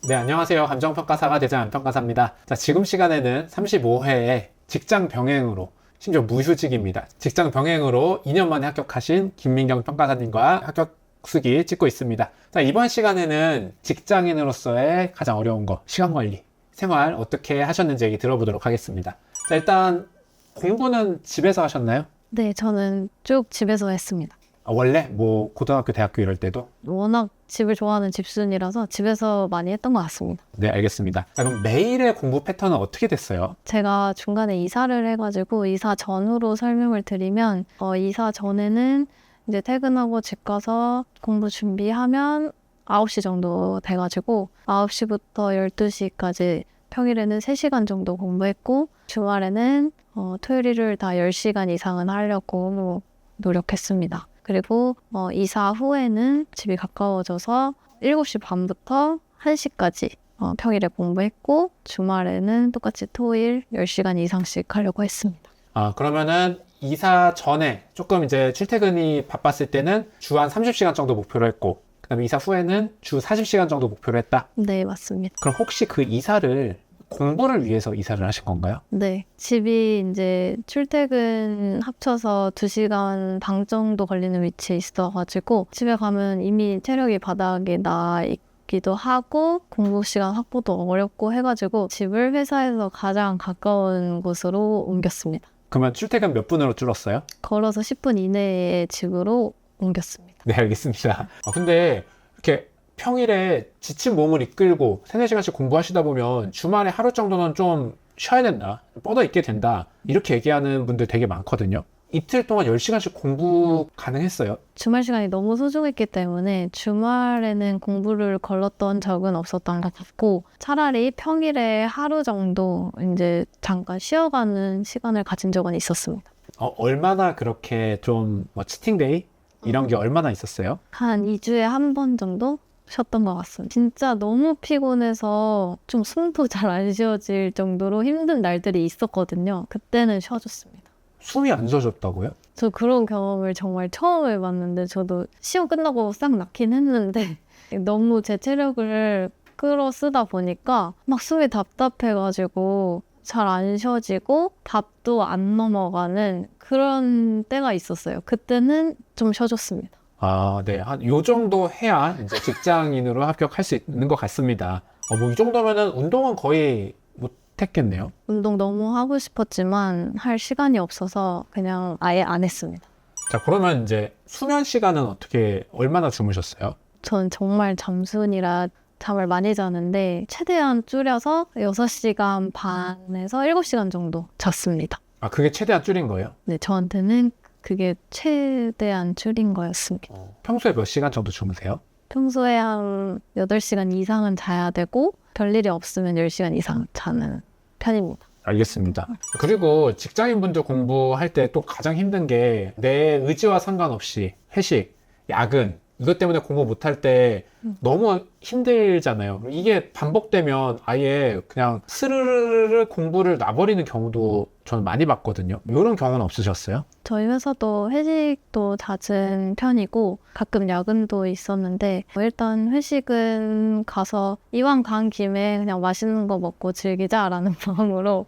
네, 안녕하세요. 감정평가사가 되자 안평가사입니다. 자, 지금 시간에는 35회에 직장 병행으로, 심지어 무휴직입니다. 직장 병행으로 2년 만에 합격하신 김민경 평가사님과 합격수기 찍고 있습니다. 자, 이번 시간에는 직장인으로서의 가장 어려운 거, 시간 관리, 생활 어떻게 하셨는지 얘기 들어보도록 하겠습니다. 자, 일단 공부는 집에서 하셨나요? 네, 저는 쭉 집에서 했습니다. 원래 뭐 고등학교, 대학교 이럴 때도? 워낙 집을 좋아하는 집순이라서 집에서 많이 했던 것 같습니다. 네, 알겠습니다. 자, 그럼 매일의 공부 패턴은 어떻게 됐어요? 제가 중간에 이사를 해가지고 이사 전후로 설명을 드리면 이사 전에는 이제 퇴근하고 집 가서 공부 준비하면 9시 정도 돼가지고 9시부터 12시까지 평일에는 3시간 정도 공부했고 주말에는 토요일 일요일 다 10시간 이상은 하려고 노력했습니다. 그리고 이사 후에는 집이 가까워져서 7시 반부터 1시까지 평일에 공부했고 주말에는 똑같이 토일 10시간 이상씩 하려고 했습니다. 아, 그러면은 이사 전에 조금 이제 출퇴근이 바빴을 때는 주 한 30시간 정도 목표로 했고, 그 다음에 이사 후에는 주 40시간 정도 목표로 했다. 네, 맞습니다. 그럼 혹시 그 이사를 공부를 위해서 이사를 하신 건가요? 네, 집이 이제 출퇴근 합쳐서 2시간 반 정도 걸리는 위치에 있어가지고 집에 가면 이미 체력이 바닥에 나 있기도 하고 공부 시간 확보도 어렵고 해가지고 집을 회사에서 가장 가까운 곳으로 옮겼습니다. 그러면 출퇴근 몇 분으로 줄었어요? 걸어서 10분 이내에 집으로 옮겼습니다. 네, 알겠습니다. 근데 이렇게 평일에 지친 몸을 이끌고 3-4시간씩 공부하시다 보면 주말에 하루 정도는 좀 쉬어야 된다, 뻗어 있게 된다, 이렇게 얘기하는 분들 되게 많거든요. 이틀 동안 10시간씩 공부 가능했어요? 주말 시간이 너무 소중했기 때문에 주말에는 공부를 걸렀던 적은 없었던 것 같고 차라리 평일에 하루 정도 이제 잠깐 쉬어가는 시간을 가진 적은 있었습니다. 얼마나 그렇게 좀 치팅데이? 이런 게 얼마나 있었어요? 한 2주에 한 번 정도 쉬었던 것 같습니다. 진짜 너무 피곤해서 좀 숨도 잘 안 쉬어질 정도로 힘든 날들이 있었거든요. 그때는 쉬어줬습니다. 숨이 안 쉬어졌다고요? 저 그런 경험을 정말 처음 해봤는데 저도 시험 끝나고 싹 낫긴 했는데 너무 제 체력을 끌어 쓰다 보니까 막 숨이 답답해가지고 잘 안 쉬어지고 밥도 안 넘어가는 그런 때가 있었어요. 그때는 좀 쉬어줬습니다. 아, 네. 한 요 정도 해야 이제 직장인으로 합격할 수 있는 것 같습니다. 뭐 이 정도면은 운동은 거의 못 했겠네요. 운동 너무 하고 싶었지만 할 시간이 없어서 그냥 아예 안 했습니다. 자, 그러면 이제 수면 시간은 얼마나 주무셨어요? 전 정말 잠순이라 잠을 많이 자는데 최대한 줄여서 6시간 반에서 7시간 정도 잤습니다. 아, 그게 최대한 줄인 거예요? 네, 저한테는 그게 최대한 줄인 거였습니다. 평소에 몇 시간 정도 주무세요? 평소에 한 8시간 이상은 자야 되고 별일이 없으면 10시간 이상 자는 편입니다. 알겠습니다. 그리고 직장인분들 공부할 때 또 가장 힘든 게 내 의지와 상관없이 회식, 야근, 이것 때문에 공부 못할 때 너무 힘들잖아요. 이게 반복되면 아예 그냥 스르르르 공부를 놔버리는 경우도 저는 많이 봤거든요. 이런 경우는 없으셨어요? 저희 회사도 회식도 잦은 편이고 가끔 야근도 있었는데 일단 회식은 가서 이왕 간 김에 그냥 맛있는 거 먹고 즐기자라는 마음으로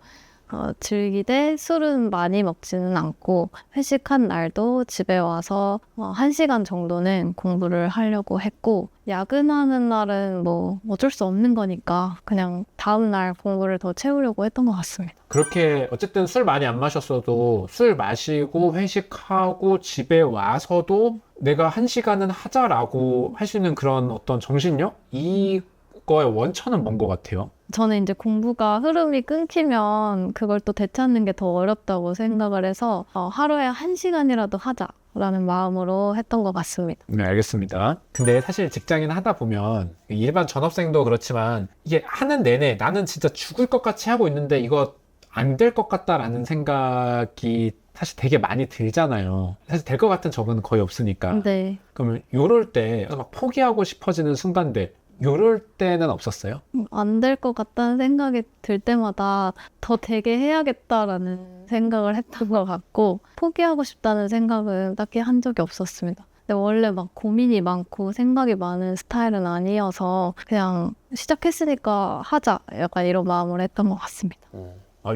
즐기되 술은 많이 먹지는 않고 회식한 날도 집에 와서 1시간 정도는 공부를 하려고 했고 야근하는 날은 뭐 어쩔 수 없는 거니까 그냥 다음 날 공부를 더 채우려고 했던 것 같습니다. 그렇게 어쨌든 술 많이 안 마셨어도 술 마시고 회식하고 집에 와서도 내가 1시간은 하자라고 할 수 있는 그런 어떤 정신력? 이거의 원천은 뭔 것 같아요? 저는 이제 공부가 흐름이 끊기면 그걸 또 되찾는 게 더 어렵다고 생각을 해서 하루에 1시간이라도 하자라는 마음으로 했던 것 같습니다. 네, 알겠습니다. 근데 사실 직장인 하다 보면 일반 전업생도 그렇지만 이게 하는 내내 나는 진짜 죽을 것 같이 하고 있는데 이거 안 될 것 같다라는 생각이 사실 되게 많이 들잖아요. 사실 될 것 같은 적은 거의 없으니까. 네. 그러면 요럴 때 막 포기하고 싶어지는 순간들, 요럴 때는 없었어요? 안 될 것 같다는 생각이 들 때마다 더 되게 해야겠다라는 생각을 했던 것 같고 포기하고 싶다는 생각은 딱히 한 적이 없었습니다. 근데 원래 막 고민이 많고 생각이 많은 스타일은 아니어서 그냥 시작했으니까 하자 약간 이런 마음을 했던 것 같습니다.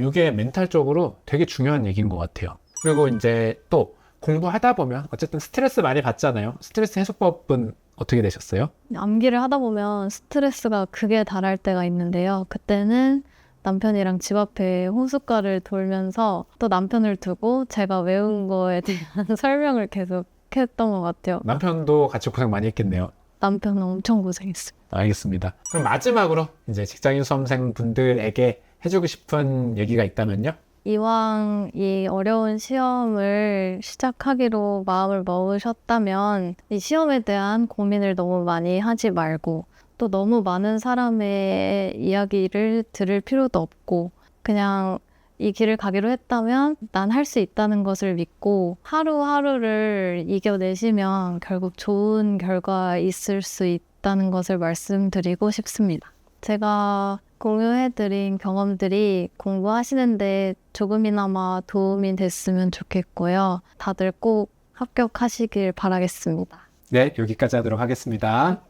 이게 멘탈적으로 되게 중요한 얘기인 것 같아요. 그리고 이제 또 공부하다 보면 어쨌든 스트레스 많이 받잖아요. 스트레스 해소법은 어떻게 되셨어요? 암기를 하다 보면 스트레스가 극에 달할 때가 있는데요. 그때는 남편이랑 집 앞에 호숫가를 돌면서 또 남편을 두고 제가 외운 거에 대한 설명을 계속 했던 것 같아요. 남편도 같이 고생 많이 했겠네요. 남편은 엄청 고생했어요. 알겠습니다. 그럼 마지막으로 이제 직장인 수험생 분들에게 해주고 싶은 얘기가 있다면요? 이왕 이 어려운 시험을 시작하기로 마음을 먹으셨다면 이 시험에 대한 고민을 너무 많이 하지 말고 또 너무 많은 사람의 이야기를 들을 필요도 없고 그냥 이 길을 가기로 했다면 난 할 수 있다는 것을 믿고 하루하루를 이겨내시면 결국 좋은 결과 있을 수 있다는 것을 말씀드리고 싶습니다. 제가 공유해드린 경험들이 공부하시는데 조금이나마 도움이 됐으면 좋겠고요. 다들 꼭 합격하시길 바라겠습니다. 네, 여기까지 하도록 하겠습니다.